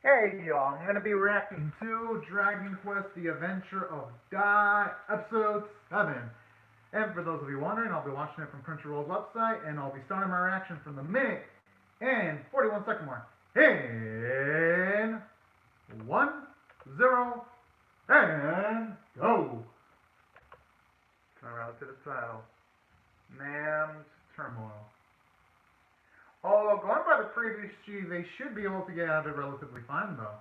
Hey y'all, I'm gonna be reacting to Dragon Quest The Adventure of Dai, Episode 7. And for those of you wondering, I'll be watching it from Crunchyroll's website, and I'll be starting my reaction from the minute and 41-second mark. In 1, 0, and go! Alright, to the title. Man's Turmoil. Although, going by the previous G, they should be able to get out of it relatively fine, though.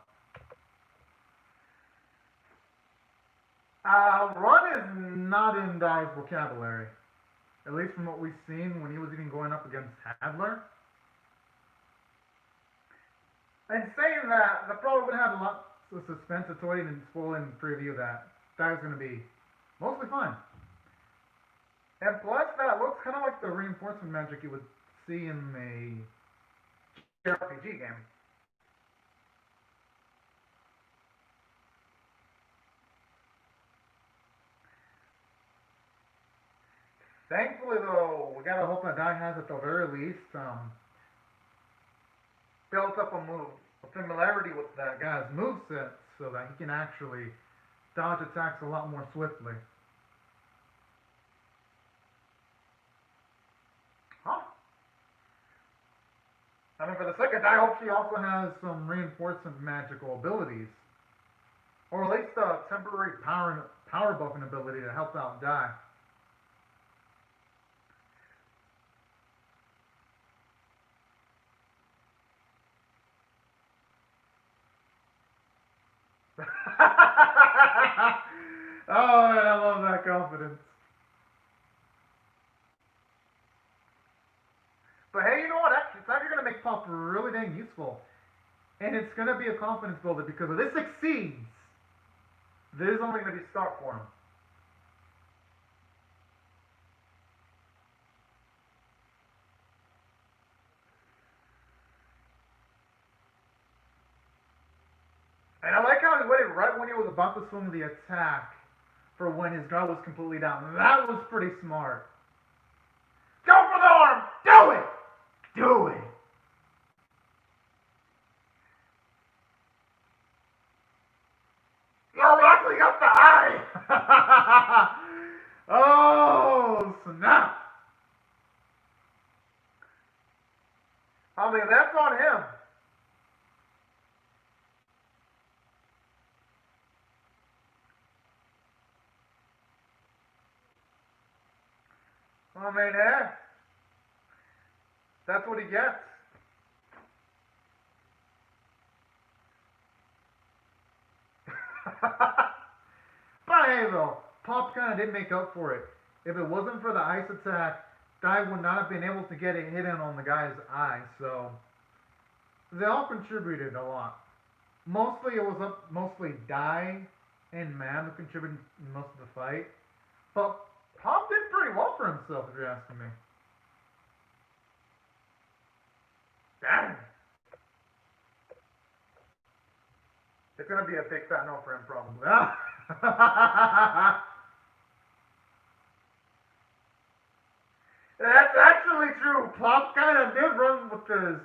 Run is not in Dai's vocabulary. At least from what we've seen when he was even going up against Hadler. And saying that, that probably would have a lot of suspense. It's already been spoiled in the preview that Dai's going to be mostly fine. And plus, that looks kind of like the reinforcement magic you would see in a RPG game. Thankfully, though, we gotta hope that Dai has at the very least built up a familiarity with that guy's moveset so that he can actually dodge attacks a lot more swiftly. Huh? I mean, for the second, I hope she also has some reinforcement magical abilities. Or at least a temporary power buffing ability to help out Dai. Oh, man, I love that confidence. But hey, you know what? Actually, it's actually going to make Pop really dang useful. And it's going to be a confidence builder because if this succeeds, this is only going to be a start for him. And I like how he waited right when he was about to swing the attack for when his guard was completely down. That was pretty smart. Go for the arm! Do it! Do it! Oh, we actually got the eye! Oh, snap! I mean, that's on him. I mean, that's what he gets. But hey, though, Pop kind of did make up for it. If it wasn't for the ice attack, Dai would not have been able to get a hit in on the guy's eye. So they all contributed a lot. Mostly it was mostly Dai and Man who contributed most of the fight. But Pop did pretty well for himself, if you're asking me. Dang. It's gonna be a big fat no for him, probably. That's actually true. Pop kind of did run with his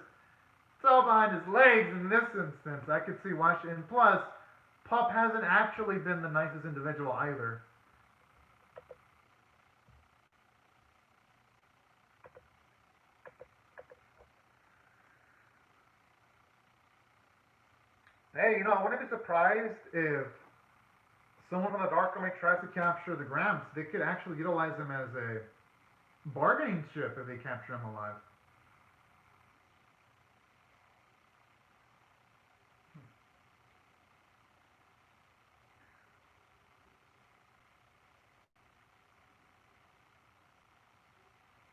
tail behind his legs in this instance. I could see why. And plus, Pop hasn't actually been the nicest individual either. Hey, you know, I wouldn't be surprised if someone from the Dark Army tries to capture the Gramps. They could actually utilize him as a bargaining chip if they capture him alive.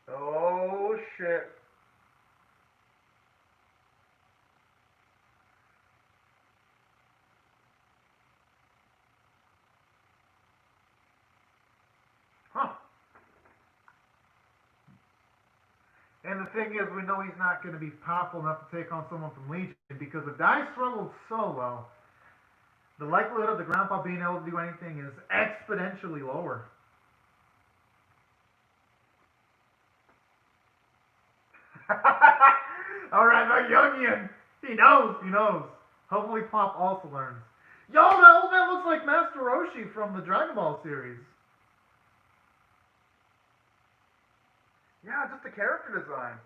Oh, shit. Huh. And the thing is, we know he's not going to be powerful enough to take on someone from Legion because if Dai struggled solo, the likelihood of the Grandpa being able to do anything is exponentially lower. Alright, the Jungian! He knows, he knows. Hopefully Pop also learns. Yo, that old man looks like Master Roshi from the Dragon Ball series. Yeah, just the character design.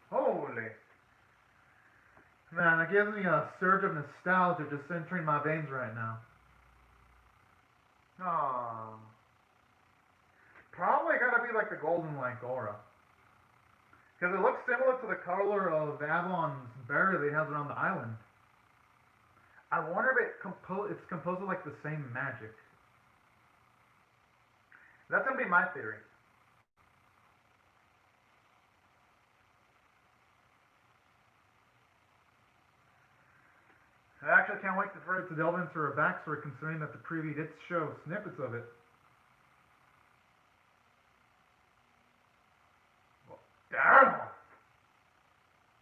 Holy. Man, that gives me a surge of nostalgia just entering my veins right now. Aww. Probably gotta be like the golden light Gora. Because it looks similar to the color of Avalon's berry that he has around the island. I wonder if it's composed of like the same magic. That's gonna be my theory. I actually can't wait for it to delve into her backstory, considering that the preview did show snippets of it. Well, damn!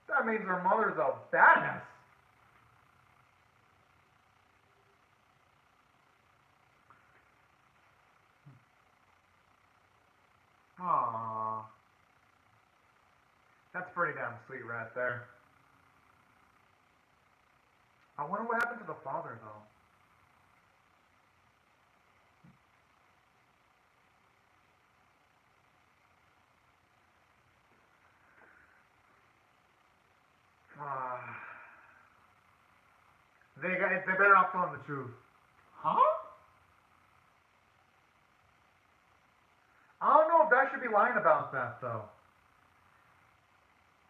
That means her mother's a badass. Aww. That's pretty damn sweet right there. I wonder what happened to the father, though. They're better off telling the truth. Huh? I don't know if I should be lying about that, though.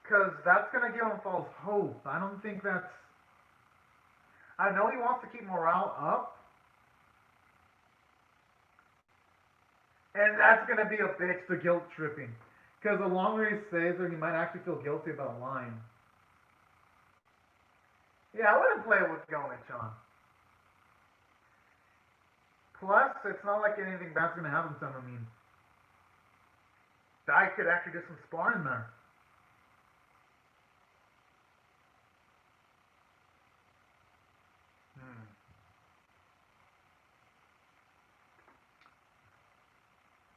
Because that's going to give him false hope. I don't think that's... I know he wants to keep morale up. And that's going to be a bitch to guilt tripping. Because the longer he stays there, he might actually feel guilty about lying. Yeah, I wouldn't play with Yone-chan. Plus, it's not like anything bad's going to happen to him. I mean, Dai could actually do some sparring there.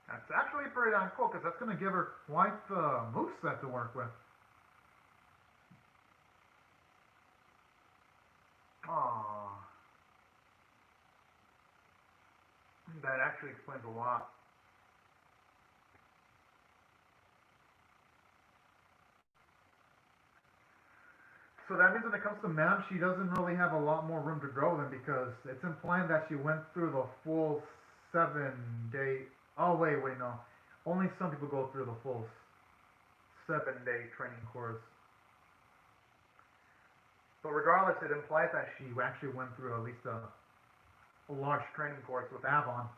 That's actually pretty darn cool, because that's going to give her quite the moveset to work with. Aww. That actually explains a lot. So that means when it comes to Mam, she doesn't really have a lot more room to grow then, because it's implying that she went through the full 7-day... Oh, wait, no. Only some people go through the full 7-day training course. But regardless, it implies that she actually went through at least a large training course with Avon.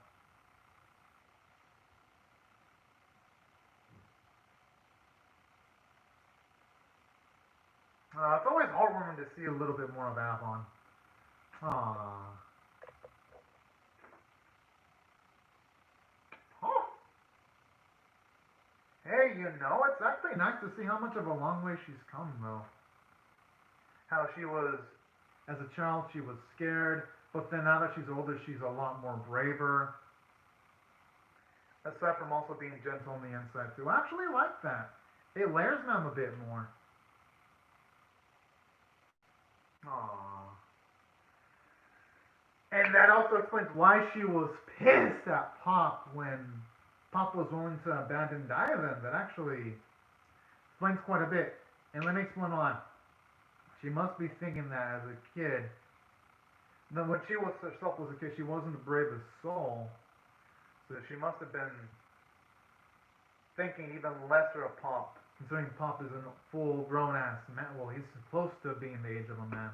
It's always heartwarming to see a little bit more of Avon. Aww. Hey, you know, it's actually nice to see how much of a long way she's come, though. How she was, as a child, she was scared, but then now that she's older, she's a lot more braver. Aside from also being gentle on the inside, too. I actually like that. It layers them a bit more. Aww. And that also explains why she was pissed at Pop when Pop was willing to abandon Dai then. That actually explains quite a bit. And let me explain why. She must be thinking that as a kid, then when she was herself was a kid, she wasn't the bravest soul. So she must have been thinking even lesser of Pop, considering Pop is a full grown ass man. Well, he's close to being the age of a man.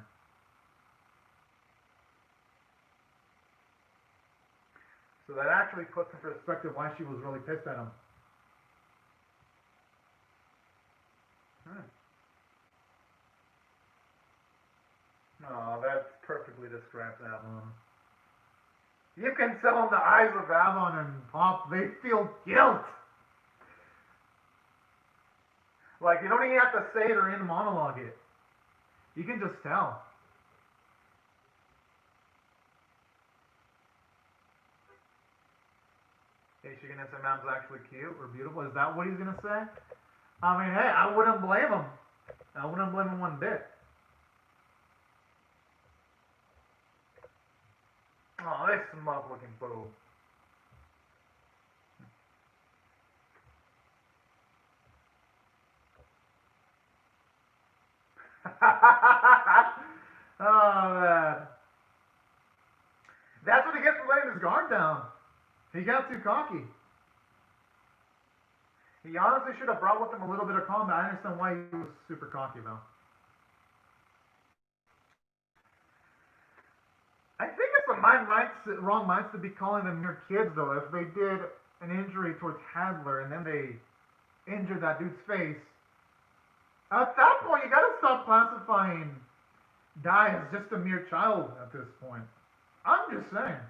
So that actually puts in perspective why she was really pissed at him. Oh, that perfectly describes Avalon. You can tell in the eyes of Avalon and Pop, they feel guilt. Like, you don't even have to say it or in monologue it. You can just tell. Hey, she gonna say Mom's actually cute or beautiful? Is that what he's gonna say? I mean, hey, I wouldn't blame him. I wouldn't blame him one bit. Oh, this smug looking boo. Oh, man. That's what he gets for letting his guard down. He got too cocky. He honestly should have brought with him a little bit of calm. I understand why he was super cocky, though. I think it's a wrong mindset to be calling them mere kids, though. If they did an injury towards Hadler and then they injured that dude's face, at that point, you gotta stop classifying Dai as just a mere child at this point. I'm just saying.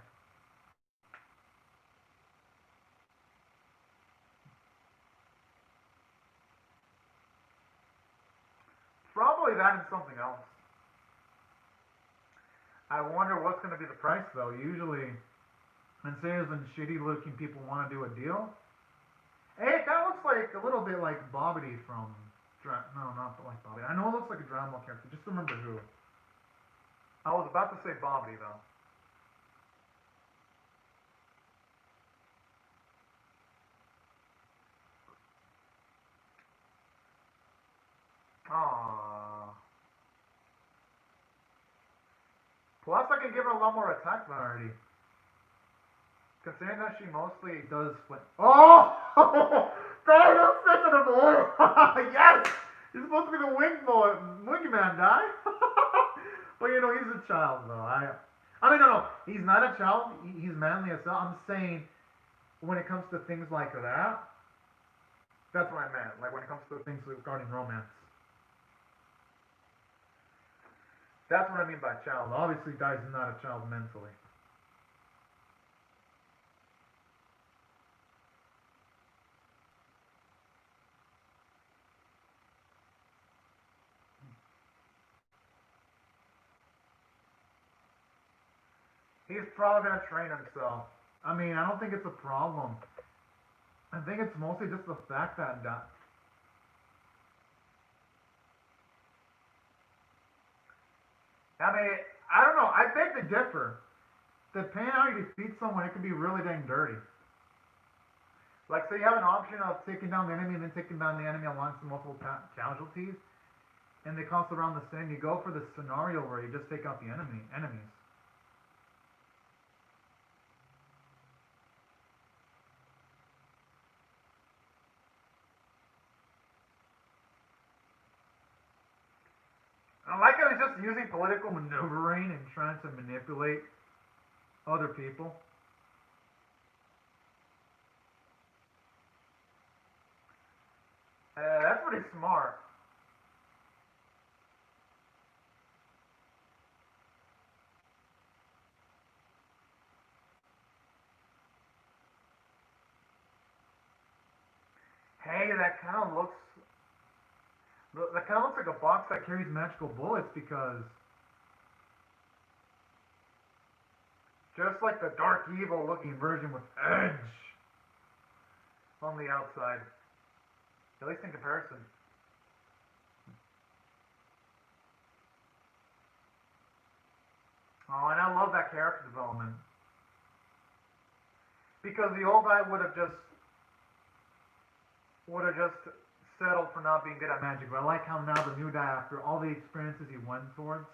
Probably that and something else. I wonder what's going to be the price, though. Usually, when serious and shitty-looking people want to do a deal, hey, it kind of looks like a little bit like Bobbity from... No, not like Bobbity. I know it looks like a Dragon Ball character. Just remember who. I was about to say Bobbity, though. Aww. Plus, I can give her a lot more attack variety. Considering that she mostly does flip. Oh! That is such an avoid! Yes! He's supposed to be the wingman guy. But you know, he's a child, though. I mean, no. He's not a child. He's manly as hell. I'm saying, when it comes to things like that, that's what I meant. Like, when it comes to things regarding romance. That's what I mean by child. Obviously, Dai's not a child mentally. He's probably going to train himself. I mean, I don't think it's a problem. I think it's mostly just the fact that... I mean, I don't know. I beg to differ. Depending on how you defeat someone, it can be really dang dirty. Like, say you have an option of taking down the enemy and then taking down the enemy along with multiple casualties, and they cost around the same. You go for the scenario where you just take out the enemies. I like how he's just using political maneuvering and trying to manipulate other people. That's pretty smart. Hey, that kind of looks like a box that carries magical bullets, because just like the dark evil looking version with edge on the outside, at least in comparison. Oh, and I love that character development, because the old guy would have just settled for not being good at magic. But I like how now the new guy, after all the experiences he went towards,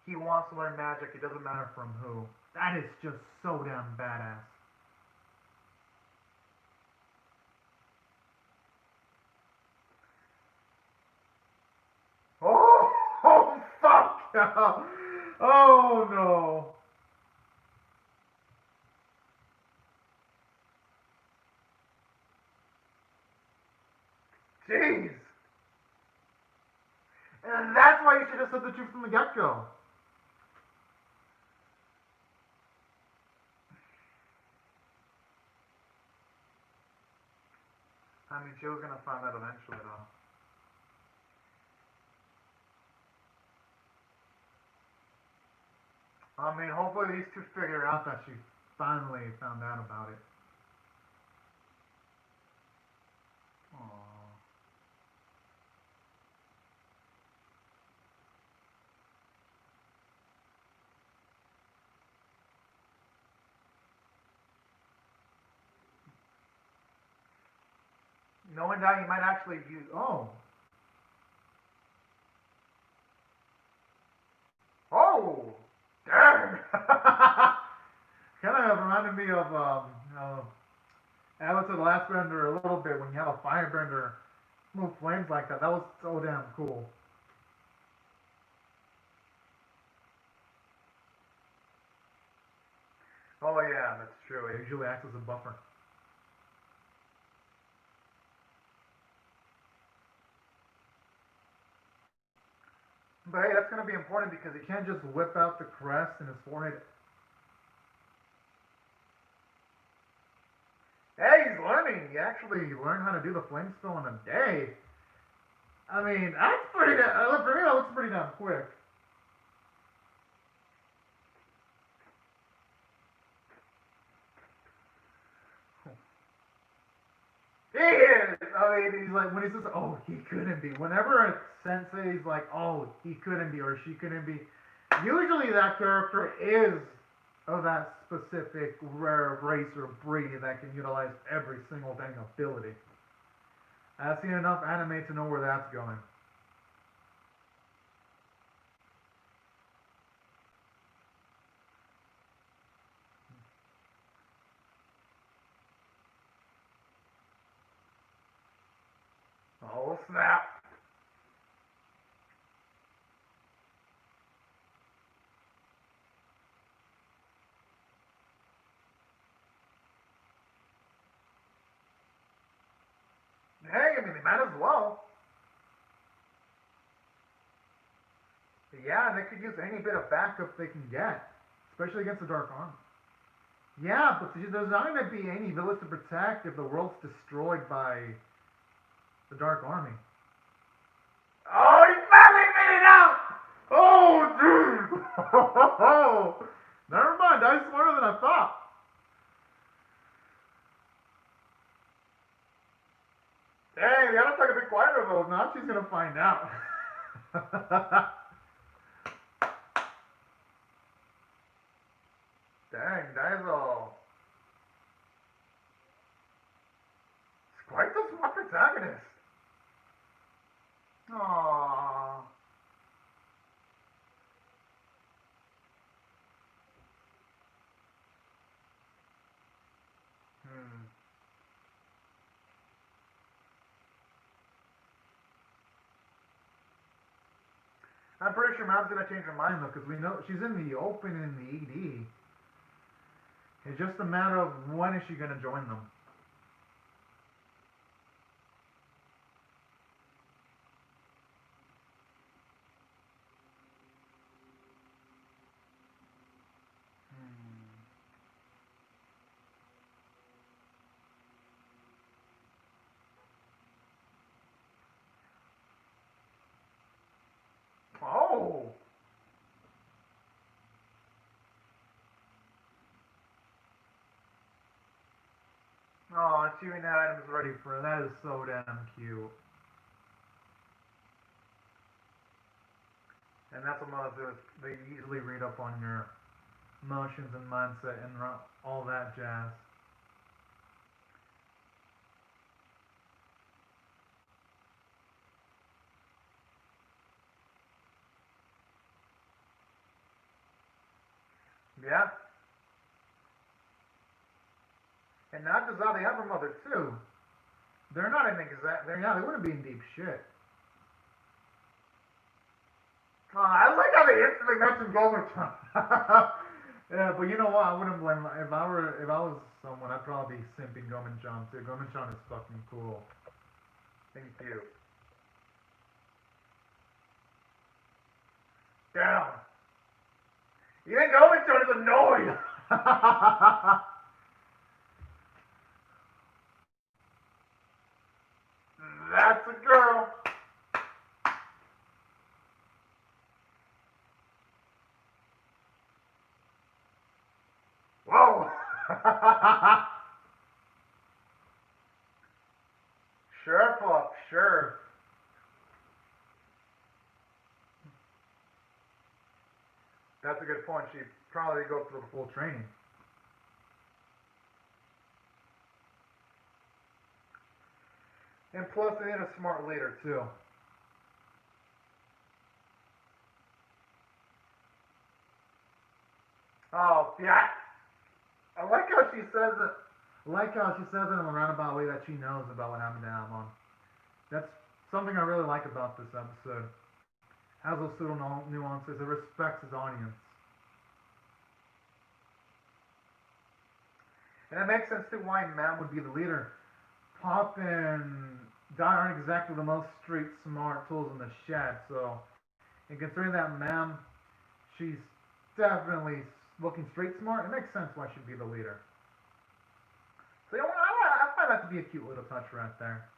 he wants to learn magic. It doesn't matter from who. That is just so damn badass. Oh, oh fuck! Oh no! Jeez! And that's why you should have said the truth from the get-go. I mean, she was gonna find out eventually, though. I mean, hopefully these two figure out that she finally found out about it. Aww. Knowing that, he might actually use. Oh. Oh! Dang! Kind of reminded me of Avatar: The Last Bender a little bit when you have a firebender move flames like that. That was so damn cool. Oh yeah, that's true. It usually acts as a buffer. But hey, that's going to be important because he can't just whip out the crest in his forehead. Hey, he's learning. He actually learned how to do the flame spell in a day. I mean, that's pretty damn, for me, that looks pretty damn quick. He is! I mean, he's like, when he says, oh, he couldn't be. Whenever a sensei is like, oh, he couldn't be or she couldn't be, usually that character is of that specific rare race or breed that can utilize every single dang ability. I've seen enough anime to know where that's going. Oh, snap. Hey, I mean, they might as well. Yeah, they could use any bit of backup they can get, especially against the Dark Army. Yeah, but there's not going to be any village to protect if the world's destroyed by the Dark Army. Oh, he finally made it out! Oh, dude! Never mind, Dai's smarter than I thought. Dang, they gotta talk a bit quieter though. Now she's gonna find out. Dang, Dai's quite the smart protagonist. Aww. I'm pretty sure Mom's gonna change her mind though, because we know she's in the open in the ED. It's just a matter of when is she gonna join them. Oh! Oh, achieving that item is ready for her. That is so damn cute. And that's what mothers do, is they easily read up on your emotions and mindset and all that jazz. Yeah. And not just that, they have her mother too. They're not in exact. They wouldn't be in deep shit. I like how they instantly mentioned Gomerton. Yeah, but you know what? I wouldn't blame. If I was someone, I'd probably be simping Gomenchan too. Gomenchan is fucking cool. Thank you. Damn. Even Gomenchan is annoyed. That's a girl. Whoa. Sure, Pup, sure. That's a good point. She probably go through the full training. And plus, they need a smart leader, too. Oh, yeah. I like how she says it. I like how she says it in a roundabout way that she knows about what happened to Avon. That's something I really like about this episode. Has those little nuances. It respects its audience. And it makes sense too why Mam would be the leader. Pop and Dai aren't exactly the most street smart tools in the shed, so and considering that Mam, she's definitely looking street smart, it makes sense why she'd be the leader. So you know what, I find that to be a cute little touch right there.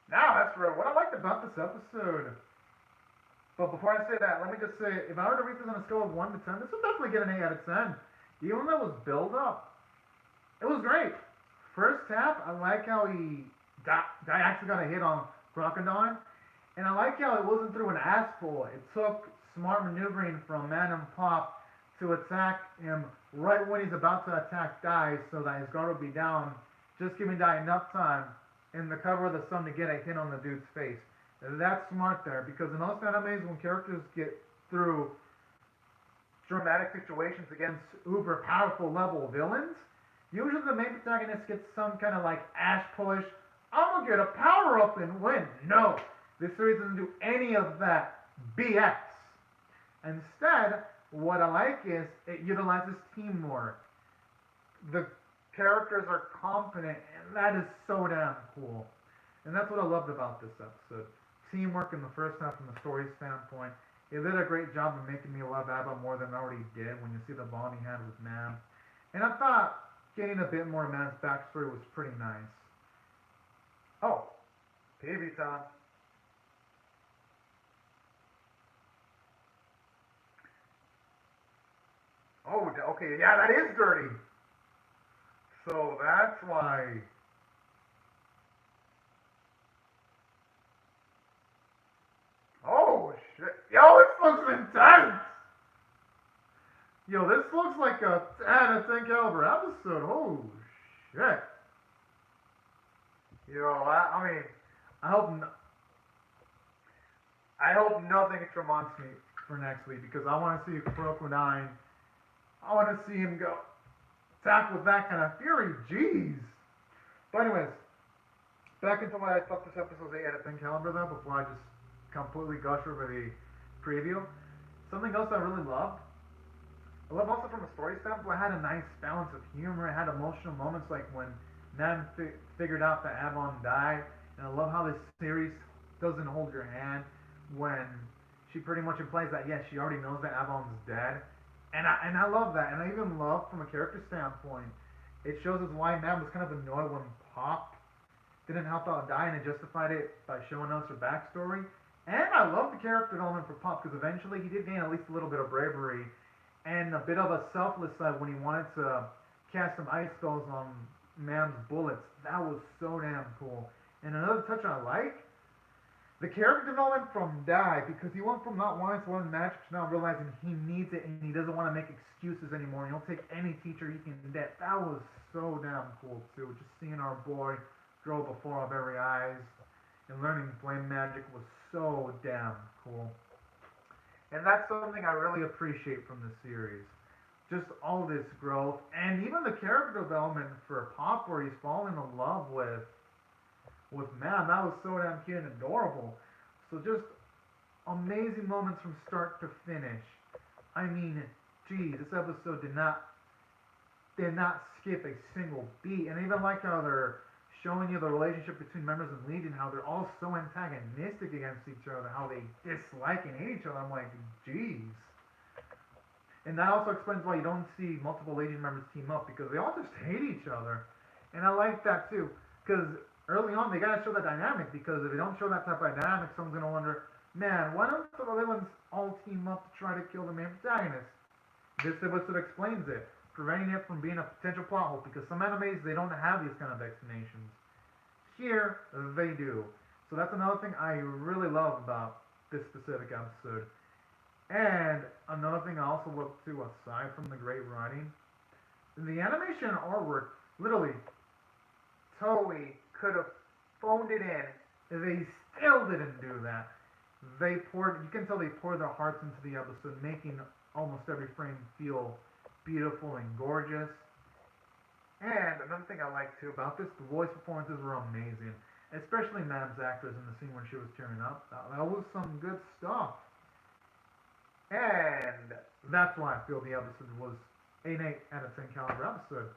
Now as for what I liked about this episode. But before I say that, let me just say, if I were to rate this on a scale of 1 to 10, this would definitely get an 8 out of 10. Even though it was build up, it was great. First half, I like how Dai actually got a hit on Crocodile. And I like how it wasn't through an ass pull. It took smart maneuvering from Man and Pop to attack him right when he's about to attack Dai so that his guard will be down, just giving Dai enough time in the cover of the sun to get a hit on the dude's face. That's smart there, because in most animes, when characters get through dramatic situations against uber powerful level villains, usually the main protagonist gets some kind of like ash push, I'm gonna get a power up and win. No, this series doesn't do any of that BS. Instead, what I like is it utilizes teamwork. The characters are competent, and that is so damn cool. And that's what I loved about this episode. Teamwork in the first half from the story standpoint. It did a great job of making me love Abba more than I already did when you see the bond he had with Mam. And I thought getting a bit more of Mam's backstory was pretty nice. Oh, PV time. Oh, okay, yeah, that is dirty. So that's why. Oh shit! Yo, this looks intense. Yo, this looks like a 10 out of 10 caliber episode. Oh shit! Yo, I mean, I hope I hope nothing trumps me for next week because I want to see Crocodile. I want to see him go attack with that kind of fury. Jeez. But anyways, back into why I thought this episode was 8 out of 10 caliber though. Before I just completely gush over the preview. Something else I really loved. I love also from a story standpoint. I had a nice balance of humor. I had emotional moments like when Nan figured out that Avon died, and I love how this series doesn't hold your hand when she pretty much implies that yes, she already knows that Avon's dead, and I love that, and I even love from a character standpoint. It shows us why Nan was kind of annoyed when Pop didn't help out Dai, and it justified it by showing us her backstory. And I love the character development for Pop because eventually he did gain at least a little bit of bravery and a bit of a selfless side when he wanted to cast some ice spells on Mam's bullets. That was so damn cool. And another touch I like, the character development from Dai, because he went from not wanting to learn magic to now realizing he needs it and he doesn't want to make excuses anymore. He'll take any teacher he can get. That was so damn cool too. Just seeing our boy grow before our very eyes and learning flame magic was so damn cool. And that's something I really appreciate from the series. Just all this growth, and even the character development for Pop, where he's falling in love with Mam. That was so damn cute and adorable. So just amazing moments from start to finish. I mean, geez, this episode did not skip a single beat. And I even like how they're showing you the relationship between members of Legion, how they're all so antagonistic against each other, how they dislike and hate each other. I'm like, geez. And that also explains why you don't see multiple Legion members team up, because they all just hate each other. And I like that too, because early on they gotta show that dynamic, because if they don't show that type of dynamic, someone's gonna wonder, man, why don't the villains all team up to try to kill the main protagonist? This episode explains it, preventing it from being a potential plot hole, because some animes, they don't have these kind of explanations. Here, they do. So that's another thing I really love about this specific episode. And another thing I also look to, aside from the great writing, the animation and artwork, literally, Toei could have phoned it in. They still didn't do that. You can tell they poured their hearts into the episode, making almost every frame feel beautiful and gorgeous. And another thing I like too about this, the voice performances were amazing. Especially Madam's actress in the scene when she was tearing up. That was some good stuff. And that's why I feel the episode was an 8 out of 10 caliber episode.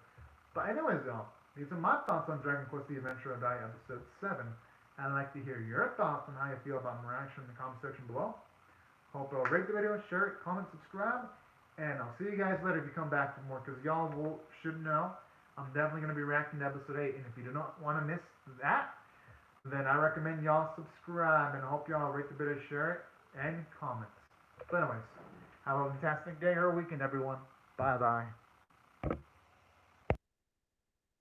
But anyways, y'all, these are my thoughts on Dragon Quest The Adventure of Dai episode 7. I'd like to hear your thoughts on how you feel about my reaction in the comment section below. Hope you'll rate the video, share it, comment, subscribe, and I'll see you guys later if you come back for more, because y'all should know I'm definitely going to be reacting to episode 8, and if you do not want to miss that, then I recommend y'all subscribe, and I hope y'all rate the video, share it, and comment. But anyways, have a fantastic day or weekend, everyone. Bye-bye.